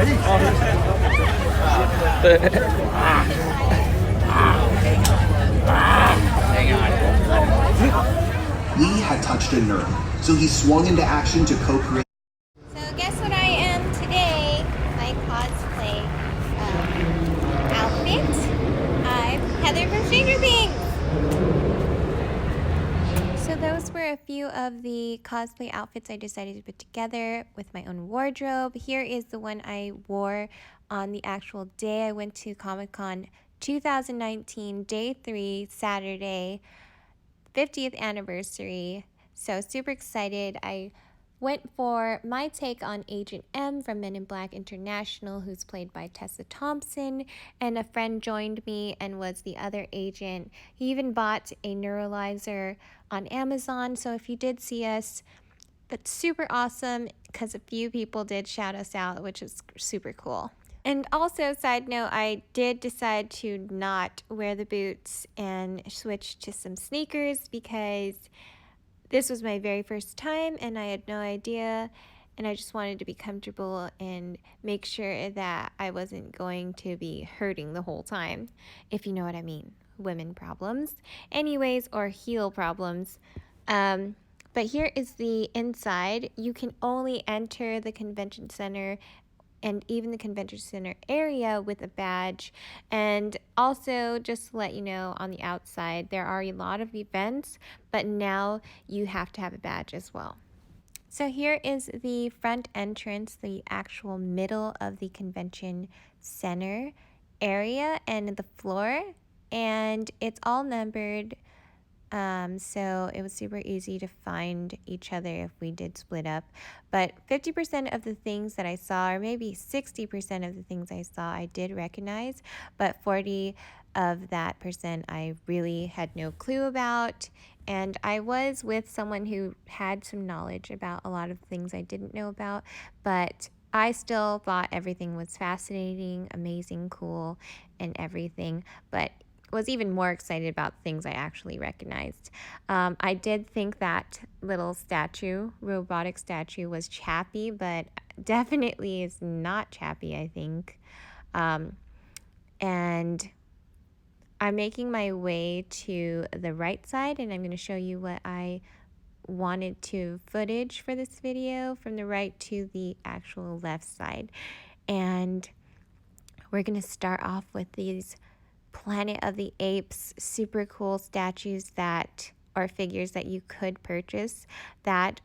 Lee had touched a nerve, so he swung into action to co-create. So guess what I am today? My cosplay outfit. I'm Heather from Stranger Things. So those were a few of the cosplay outfits I decided to put together with my own wardrobe. Here is the one I wore on the actual day I went to Comic-Con 2019, Day 3, Saturday, 50th anniversary. So super excited. I went for my take on Agent M from Men in Black International, who's played by Tessa Thompson, and a friend joined me and was the other agent. He even bought a neuralizer on Amazon, so if you did see us, that's super awesome because a few people did shout us out, which is super cool. And also, side note, I did decide to not wear the boots and switch to some sneakers because this was my very first time and I had no idea, and I just wanted to be comfortable and make sure that I wasn't going to be hurting the whole time, if you know what I mean. Women problems. Anyways, or heel problems. But here is the inside. You can only enter the convention center and even the convention center area with a badge. And also, just to let you know, on the outside, there are a lot of events, but now you have to have a badge as well. So here is the front entrance, the actual middle of the convention center area and the floor, and it's all numbered. So it was super easy to find each other if we did split up. But 50% of the things that I saw, or maybe 60% of the things I saw, I did recognize. But 40 of that percent I really had no clue about. And I was with someone who had some knowledge about a lot of things I didn't know about. But I still thought everything was fascinating, amazing, cool, and everything. But was even more excited about things I actually recognized. I did think that little statue, robotic statue, was Chappie, but definitely is not Chappie, I think. And I'm making my way to the right side, and I'm going to show you what I wanted to footage for this video from the right to the actual left side. And we're going to start off with these Planet of the Apes super cool statues that are figures that you could purchase. That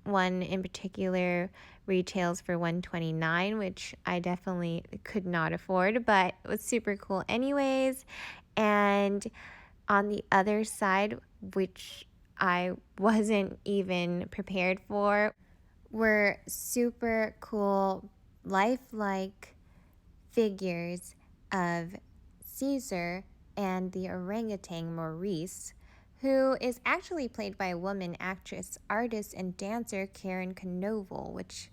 one in particular retails for $129, which I definitely could not afford, but it was super cool anyways. And on the other side, which I wasn't even prepared for, were super cool lifelike figures of Caesar and the orangutan Maurice, who is actually played by a woman actress, artist, and dancer Karen Knovel, which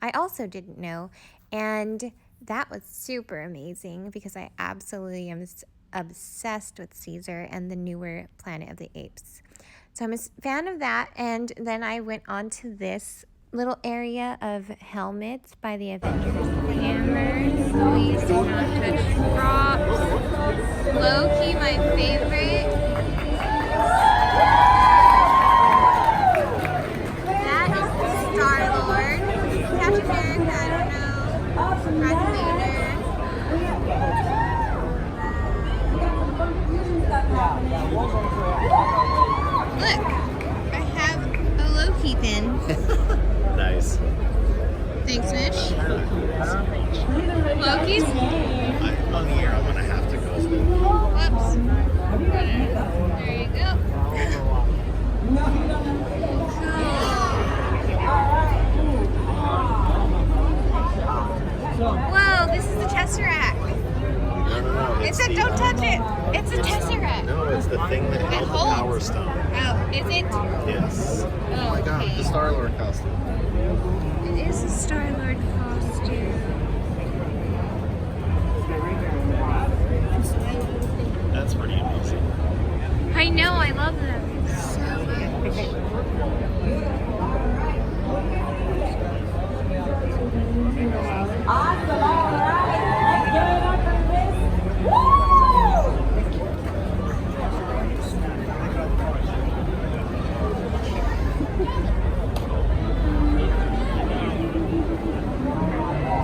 I also didn't know. And that was super amazing because I absolutely am obsessed with Caesar and the newer Planet of the Apes. So I'm a fan of that. And then I went on to this little area of helmets by the Avengers. Hammers, please do not touch props. Low-key my favorite. That is Star-Lord. Captain America, I don't know. Darth Vader. Look, I have a Loki pin. Nice. Thanks, Mitch. Loki's? On the air, I'm gonna have to go. Whoops. There you go. Whoa, this is the Tesseract. No. It said don't touch it. It's a Tesseract. No, it's the thing that held the Power Stone. Oh, is it? Yes. Oh my God, the Star-Lord costume. It is a Star-Lord costume. That's pretty amazing. I know, I love them so much.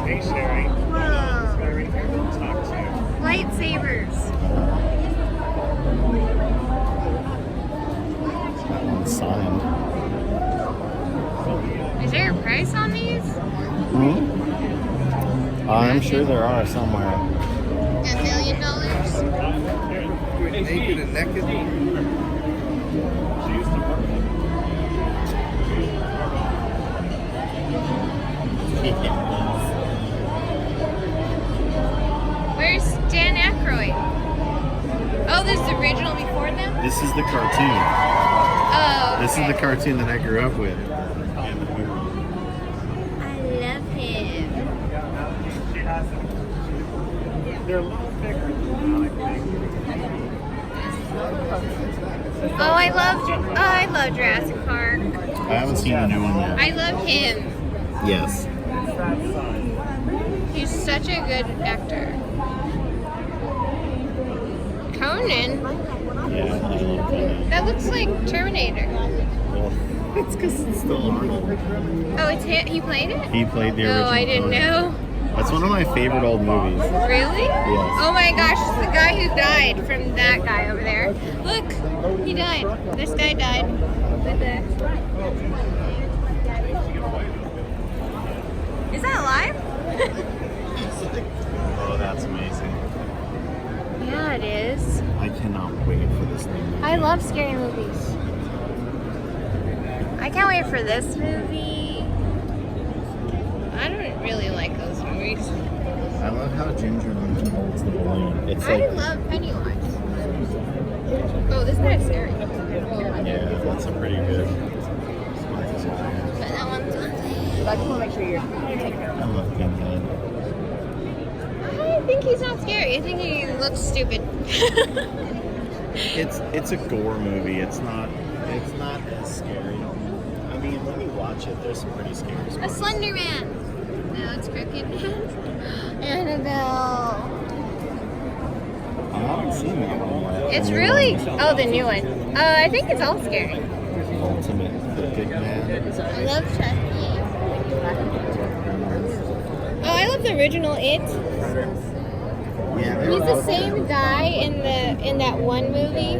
Hey, Sherry. Talk to you. Lightsabers. Signed. Is there a price on these? I'm sure there are somewhere. $1 million? Naked and naked. Where's Dan Aykroyd? Oh, this is the original before them? This is the cartoon. Oh, This is okay. the cartoon that I grew up with. I love him. They're a little bigger. Oh, I love Jurassic Park. I haven't seen the new one yet. I love him. Yes. He's such a good actor. Conan? Yeah, I love that. That looks like Terminator. Well, it's because it's still Arnold. Oh, it's him. He played it? He played the original. Oh, I didn't Conan. know. That's one of my favorite old movies. Really? Yes. Oh my gosh, it's the guy who died from that guy over there. Look, he died. This guy died. With the... Is that alive? Oh, that's amazing. Yeah, it is. I cannot wait for this new movie. I love scary movies. I can't wait for this movie. I don't really like those movies. I love how Ginger Minch holds the balloon. It's I like, love Pennywise. Oh, this guy's scary. yeah, that's a pretty good. But that one's on. I just want to make sure you're taking care of I love Pinhead. I think he's not scary. I think he looks stupid. It's a gore movie. It's not as scary. I mean, when you watch it, there's some pretty scary A stuff. Slender Man. No, it's Crooked Man. Annabelle. I haven't seen that one yet. It's The new really. one. Oh, the new one. I think it's all scary. Ultimate Big Man. I love Chucky. Oh, I love the original It. Yeah, He's the same guy in that one movie.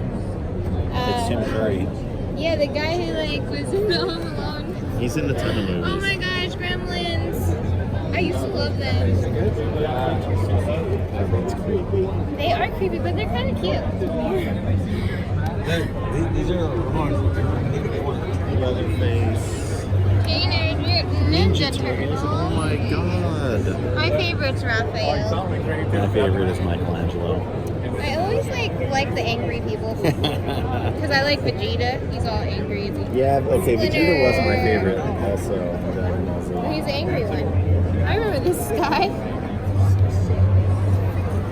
It's Tim Curry. Yeah, the guy who was in the Home Alone. He's in a ton of movies. Oh my gosh, Gremlins! I used to love them. Everyone's creepy. They are creepy, but they're kind of cute. These are Leatherface. Teenage Mutant Ninja Oh Turtles. my god. My favorite's Raphael. My favorite is Michelangelo. I always like the angry people because I like Vegeta. He's all angry. Yeah, okay, Vegeta was my Splinter. favorite also. He's the angry one. I remember this guy.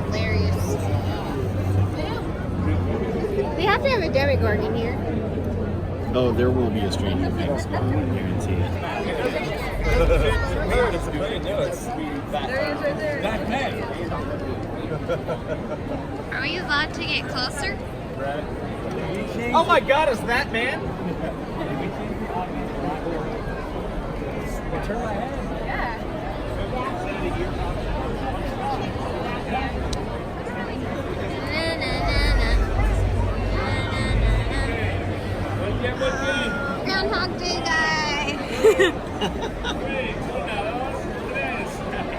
Hilarious. They have to have a Demogorgon here. Oh, there will be a Stranger Things one, I guarantee it. Are we allowed to get closer? Oh my god, is that man? Yeah. Groundhog Day guy.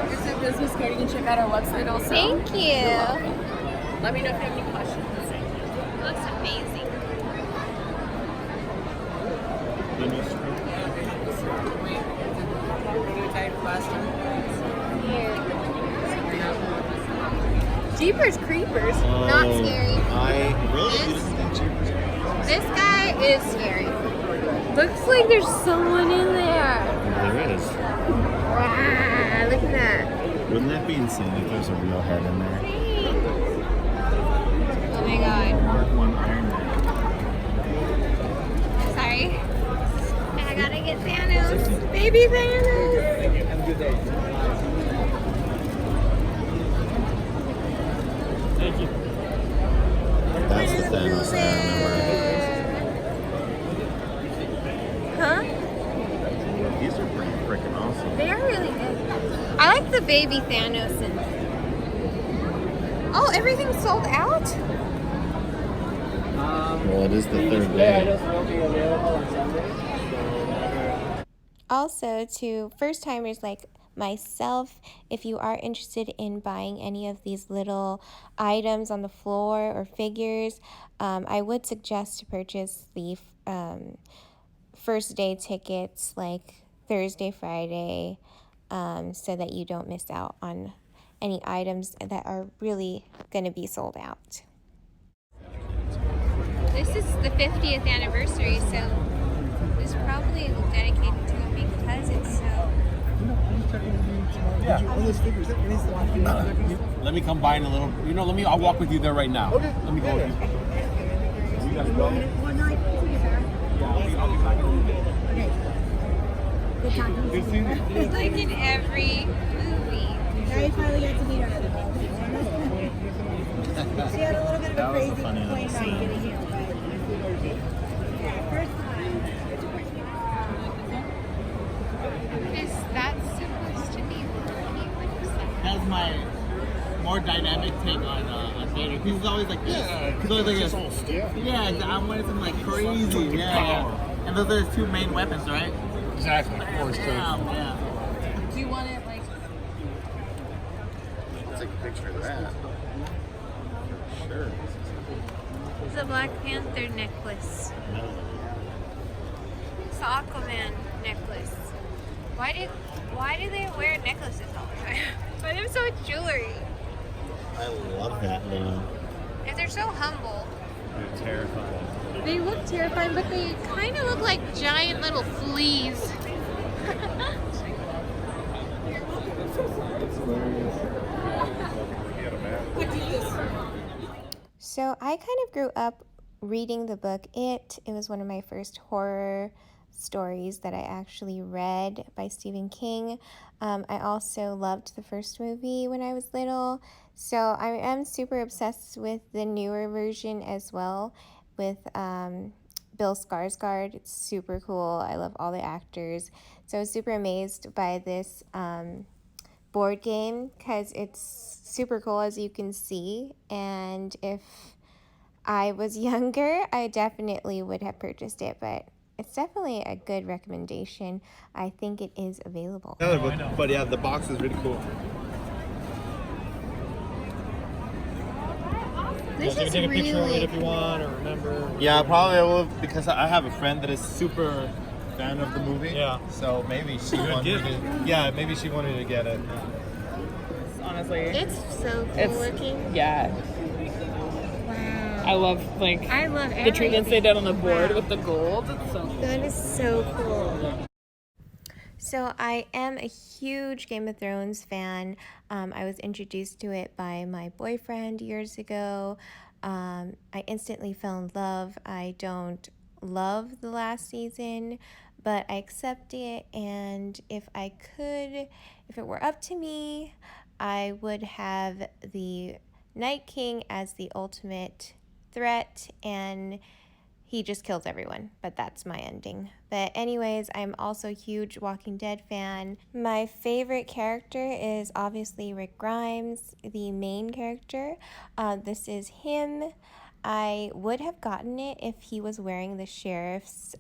Here's a business card. You can check out our website also. Thank you. Let me know if you have any questions. Looks amazing. Jeepers Creepers. Not scary. I really This- didn't think Jeepers Creepers. This guy is scary. Looks like there's someone in there. There is. Wow, look at that. Wouldn't that be insane if there's a real head in there? Oh my god. Mark 1 Iron Man. Sorry. I gotta get Thanos. Baby Thanos. Have a good day. That's the Thanos I remember. Huh? These are pretty freaking awesome. They are really good. I like the baby Thanos. Oh, everything's sold out? Well, it is the third day. Also, to first-timers like myself, if you are interested in buying any of these little items on the floor or figures, I would suggest to purchase the first day tickets like Thursday, Friday, so that you don't miss out on any items that are really going to be sold out. This is the 50th anniversary, so it's probably dedicated to him because it's so... Let me come by in a little. I'll walk with you there right now. Okay. Let me go with you. You gotta go. I'll be back in a little bit. It's like in every movie. Now you finally get to meet her. She had a little bit of a crazy point about getting here, but yeah, first time. Is that supposed to be funny? That's my more dynamic take on Vader. He's always like this. He's always like this. Yeah, I wanted something like crazy. Yeah. And those are his two main weapons, right? Exactly. Yeah. Do you want it like? Let's take a picture of that. Sure. It's a Black Panther necklace. It's the Aquaman necklace. Why do they wear necklaces all the time? Why do they have so much jewelry? I love that though. And they're so humble. They're terrifying. They look terrifying, but they kind of look like giant little fleas. So I kind of grew up reading the book It. It was one of my first horror stories that I actually read by Stephen King. I also loved the first movie when I was little. So I am super obsessed with the newer version as well with Bill Skarsgård. It's super cool. I love all the actors. So I was super amazed by this board game because it's super cool, as you can see. And if I was younger, I definitely would have purchased it, but it's definitely a good recommendation. I think it is available. But yeah, the box is really cool. This is Take a picture of it really if you want or remember. Yeah, probably I will because I have a friend that is super fan of the movie. Yeah. So maybe she Good wanted gift. to. Yeah, maybe she wanted to get it. Honestly, It's so cool It's- looking. yeah. Wow. I love I love the treatments they did on the board Wow. with the gold. It's so cool. That is so cool. So I am a huge Game of Thrones fan. I was introduced to it by my boyfriend years ago. I instantly fell in love. I don't love the last season, but I accept it. And if it were up to me, I would have the Night King as the ultimate threat, and he just kills everyone, but that's my ending. But anyways, I'm also a huge Walking Dead fan. My favorite character is obviously Rick Grimes, the main character. This is him. I would have gotten it if he was wearing the sheriff's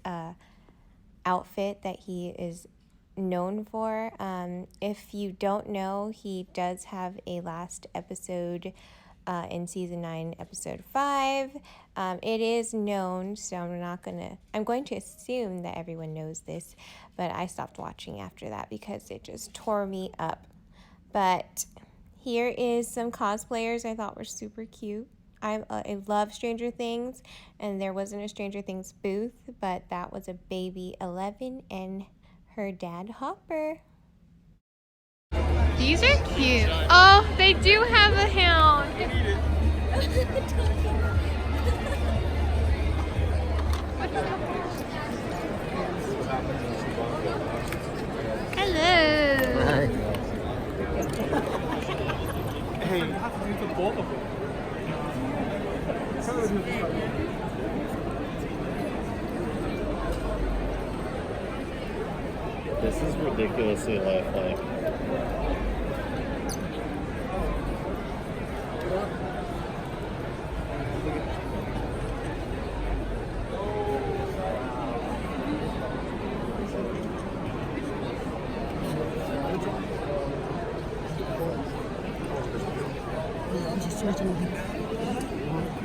outfit that he is known for. If you don't know, he does have a last episode in season 9, episode 5. It is known, so I'm going to assume that everyone knows this, but I stopped watching after that because it just tore me up. But here is some cosplayers I thought were super cute. I love Stranger Things, and there wasn't a Stranger Things booth, but that was a baby 11 and her dad Hopper. These are cute. Oh, they do have a hound. Hello. This is ridiculously lifelike.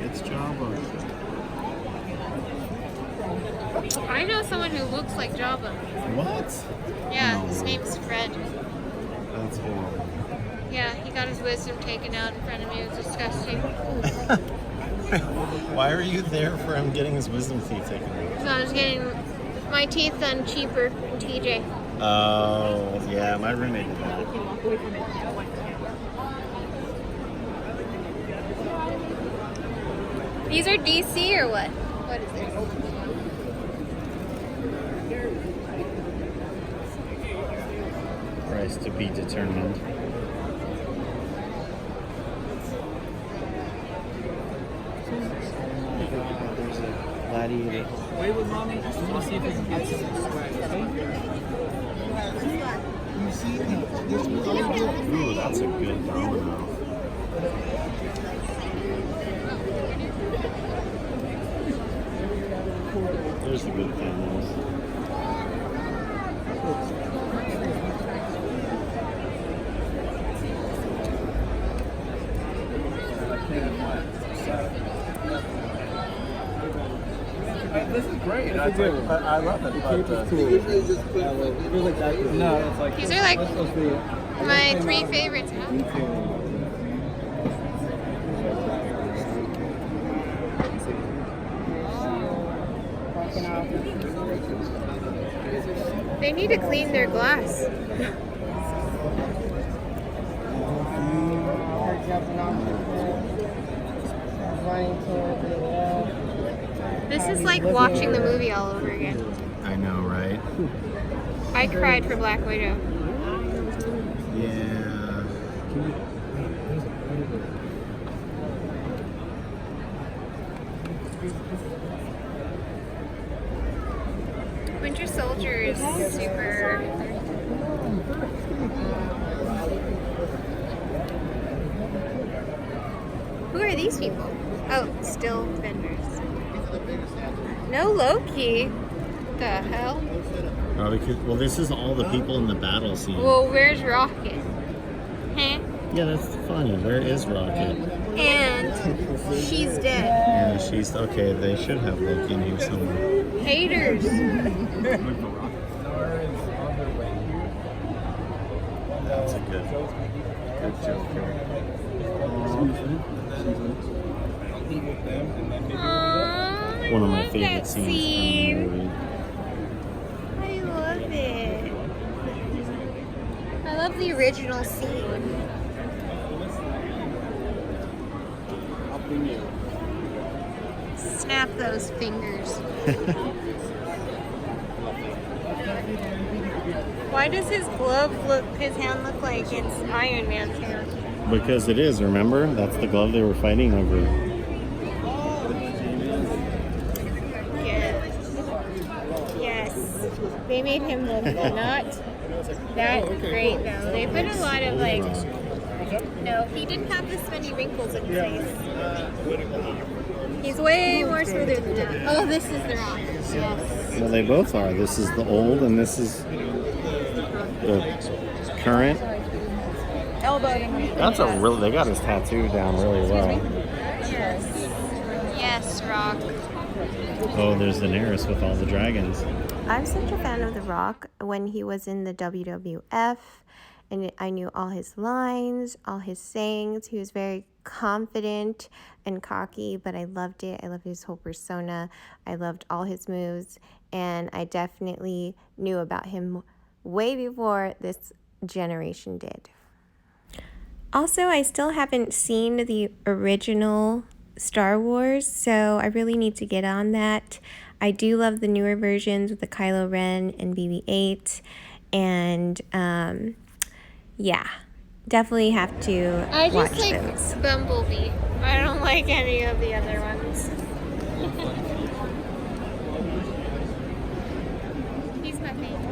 It's Jabba. I know someone who looks like Jabba. What? Yeah, No. his name's Fred. That's horrible. Yeah, he got his wisdom taken out in front of me. It was disgusting. Why are you there for him getting his wisdom teeth taken away? So I was getting my teeth done cheaper in TJ. Oh, yeah, my roommate did that. These are DC or what? What is this? Price to be determined. There's a gladiator. Wait with mommy. I want to see if we can get some swag. Ooh, that's a good domino. There's the good families. This is great. I love it. No, it's like These are like my 3 favorites. They need to clean their glass. This is like watching the movie all over again. I know, right? I cried for Black Widow. Yeah. Winter Soldier is super. Who are these people? Oh, still vendors. No Loki. The hell? Oh, well, this is all the people in the battle scene. Well, where's Rocket? Huh? Yeah, that's funny. Where is Rocket? And she's dead. Yeah, she's okay. They should have Loki in here somewhere. Haters. That's a good joke. Aww, One of my love favorite that scenes scene. from the movie. I love it. I love the original scene. Snap those fingers. Why does his his hand look like it's Iron Man's hand? Because it is, remember? That's the glove they were fighting over. Yes. They made him look not that great though. They put a lot of like. No, he didn't have this many wrinkles in his face. He's way more smoother than that. Oh, this is the Rock. Yes. Well, they both are. This is the old and this is the current. That's a really, they got his tattoo down really well. Yes. Yes, Rock. Oh, there's Daenerys with all the dragons. I'm such a fan of The Rock. When he was in the WWF, and I knew all his lines, all his sayings. He was very confident and cocky, but I loved it. I loved his whole persona. I loved all his moves, and I definitely knew about him way before this generation did. Also, I still haven't seen the original Star Wars, so I really need to get on that. I do love the newer versions with the Kylo Ren and BB-8, and yeah, definitely have to watch those. Bumblebee. I don't like any of the other ones. He's my favorite.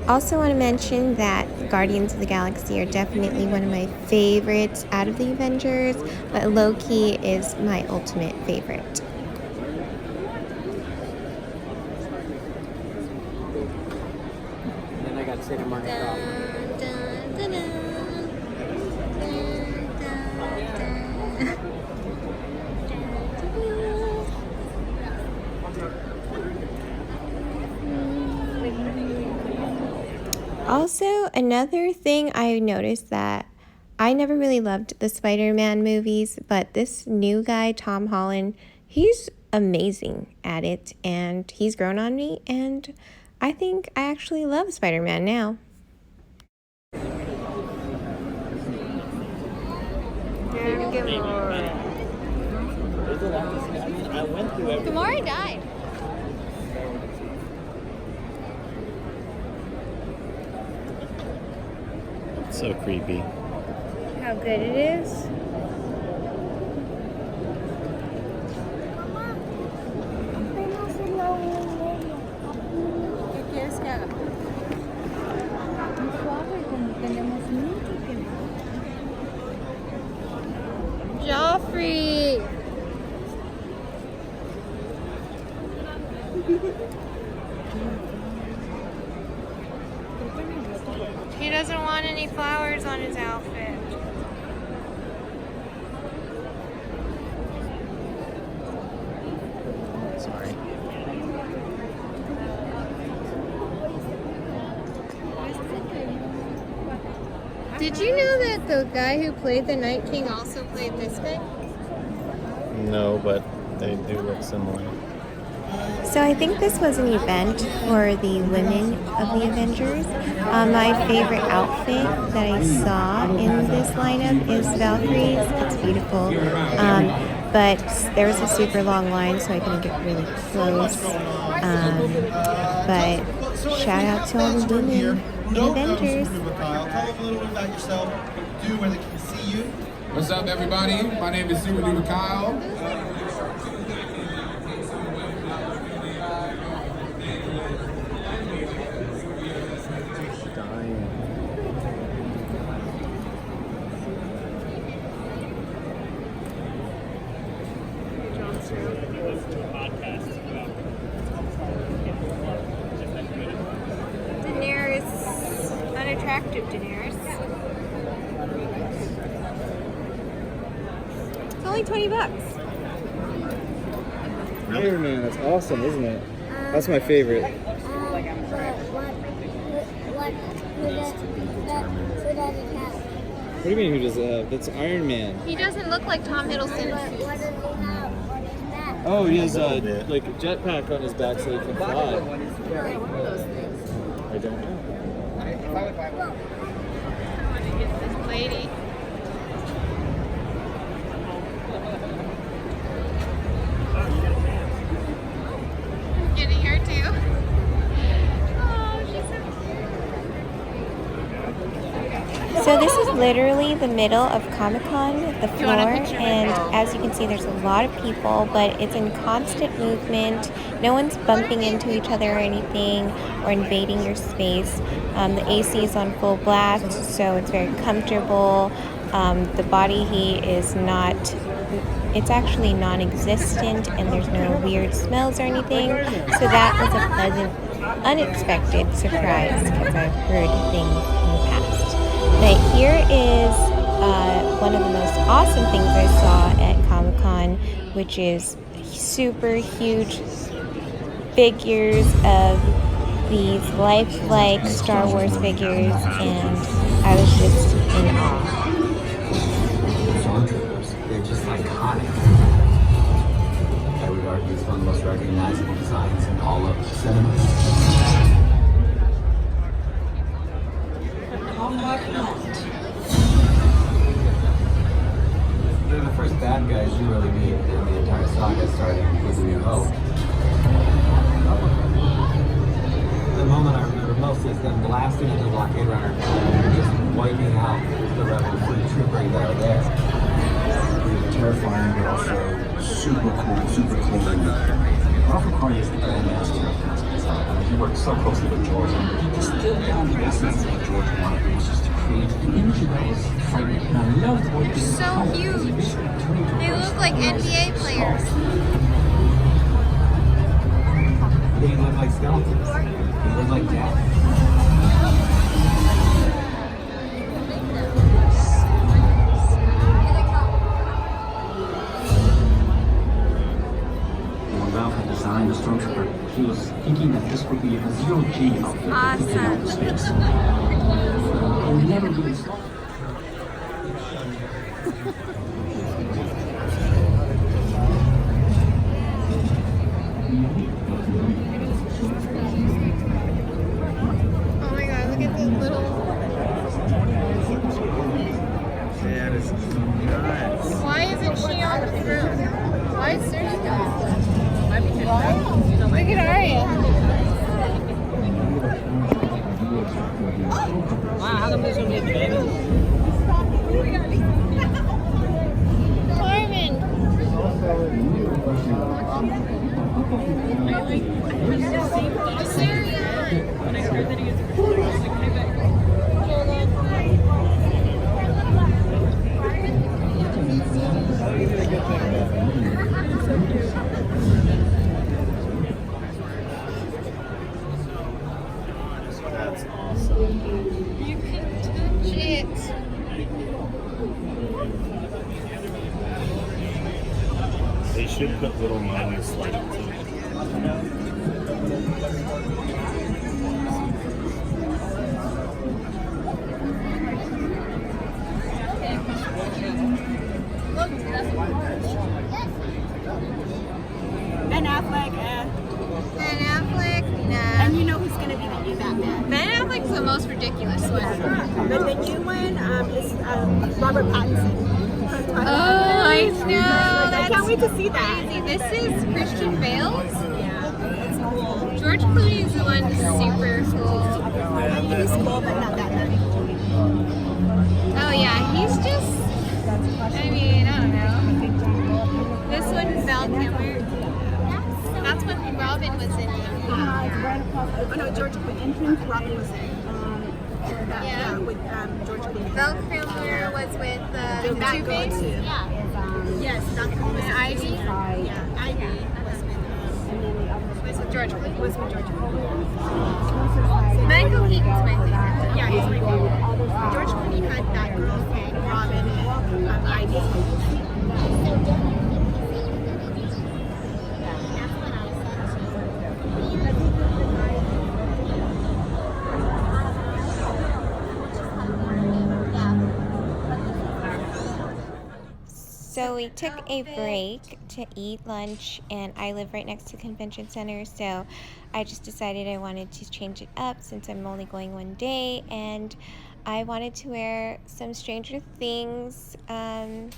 Also want to mention that Guardians of the Galaxy are definitely one of my favorites out of the Avengers, but Loki is my ultimate favorite. Then I got City Market Stop. Also, another thing I noticed that I never really loved the Spider-Man movies, but this new guy, Tom Holland, he's amazing at it, and he's grown on me, and I think I actually love Spider-Man now. Gamora died. So creepy. How good it is. ¿Qué quieres que haga? Un suave, como tenemos mucho tiempo. Joffrey! He doesn't want any flowers on his outfit. Sorry. Did you know that the guy who played the Night King also played this guy? No, but they do look similar. So I think this was an event for the women of the Avengers. My favorite outfit that I saw in this lineup is Valkyrie's. It's beautiful. But there was a super long line, so I couldn't get really close. But shout out to all the women in Avengers. Tell them a little bit about yourself, do where they can see you. What's up, everybody? My name is Super Duper Kyle. Daenerys, unattractive Daenerys. It's only $20. Iron Man, that's awesome, isn't it? That's my favorite. Who does it have? What do you mean who does it have? That's Iron Man. He doesn't look like Tom Hiddleston. What does he have? What is that? Oh, he has A little bit. like a jetpack on his back so he can fly. What are those things? I don't know. This lady. Getting her too. Oh, she's so this is literally the middle of Comic-Con, the floor, and as you can see there's a lot of people, but it's in constant movement. No one's bumping into each other or anything or invading your space. The AC is on full blast, so it's very comfortable. The body heat is not, it's actually non-existent, and there's no weird smells or anything. So that was a pleasant, unexpected surprise because I've heard things in the past. But here is one of the most awesome things I saw at Comic-Con, which is super huge figures of these lifelike Star Wars figures, and I was just in awe. Stormtroopers, they're just iconic. I would argue it's one of the most recognizable designs in all of cinema. They're the first bad guys you really meet in the entire saga, starting with A New Hope. The moment I remember most is them blasting into the blockade runner and just wiping out the rebel fleet trooper that are there. Terrifying, but also super cool, super clean. Ralph McCartney is the grandmaster of he worked so closely with George. He distilled down the essence of what George wanted, which was to create an image that was frightening. And I loved what he did. So huge. They look like NBA players. They look like skeletons. They look like death. When Ralph had designed the Stormtrooper, he was thinking that this would be a zero-G outfit that could get out of space. And we never really saw. Oh my god, look at this little. That is nuts. Why isn't she on the throne? Why is Cersei doing? Look at Arya. Wow, how come this one gets baby? Carmen. When I heard that he gets a I was like, hey, back. That's awesome. You can touch it. They should put little magnets like it. Ben Affleck, Ben Affleck? Nah. and you know who's gonna be the new Batman. Ben Affleck's the most ridiculous one. But the new one is Robert Pattinson. Oh, I know. I can't wait to see that. Crazy. This is Christian Bale. Yeah, it's cool. George Clooney is the one who's super cool. I mean, he's cool, but not that good. Oh yeah, he's just. I mean, I don't know. This one's Val Kilmer. That's when Robin was in it. Oh no, George Clooney. Robin was in. Yeah, with George Clooney. Val Kilmer was with That the girl Two-Face. too. Yes, that girl was Ivy? Yeah, Ivy Was with George Clooney. was with George Clooney. Michael Keaton's my favorite. Yeah, he's my favorite. George Clooney had that girl, Robin, and Ivy. So we took a break to eat lunch, and I live right next to the convention center, so I just decided I wanted to change it up since I'm only going one day, and I wanted to wear some Stranger Things kind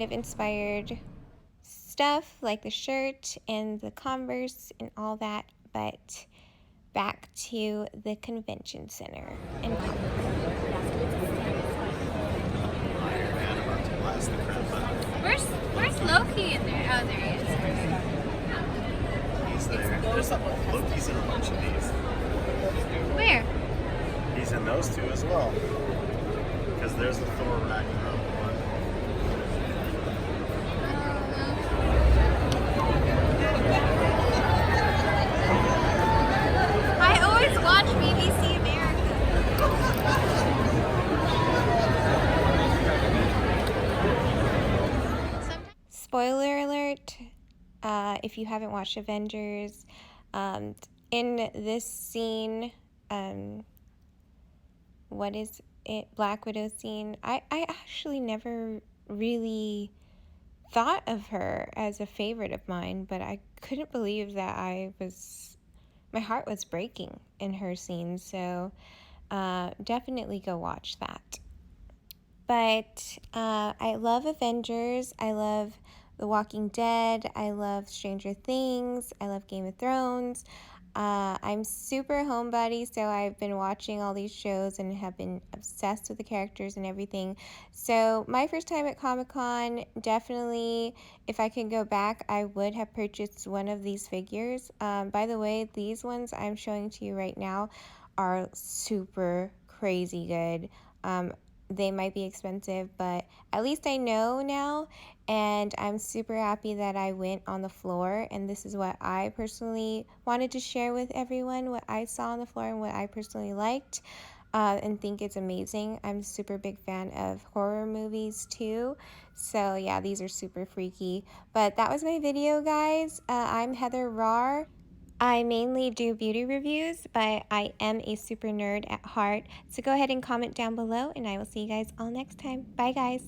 of inspired stuff, like the shirt and the Converse and all that, but back to the convention center in Where's Loki in there? Oh, there he is. He's there. There's Loki's in a bunch of these. Where? He's in those two as well. Because there's the Thor Ragnarok one. I always watch BBC America. Spoiler alert, if you haven't watched Avengers, in this scene, what is it, Black Widow scene, I actually never really thought of her as a favorite of mine, but I couldn't believe that my heart was breaking in her scene, so definitely go watch that. But I love Avengers, I love The Walking Dead, I love Stranger Things, I love Game of Thrones, I'm super homebody, so I've been watching all these shows and have been obsessed with the characters and everything. So my first time at Comic-Con, definitely, if I could go back, I would have purchased one of these figures. By the way, these ones I'm showing to you right now are super crazy good. They might be expensive, but at least I know now, and I'm super happy that I went on the floor, and this is what I personally wanted to share with everyone, what I saw on the floor and what I personally liked, and think it's amazing. I'm a super big fan of horror movies too, so yeah, these are super freaky. But that was my video, guys. I'm Heather Rar. I mainly do beauty reviews, but I am a super nerd at heart. So go ahead and comment down below, and I will see you guys all next time. Bye, guys.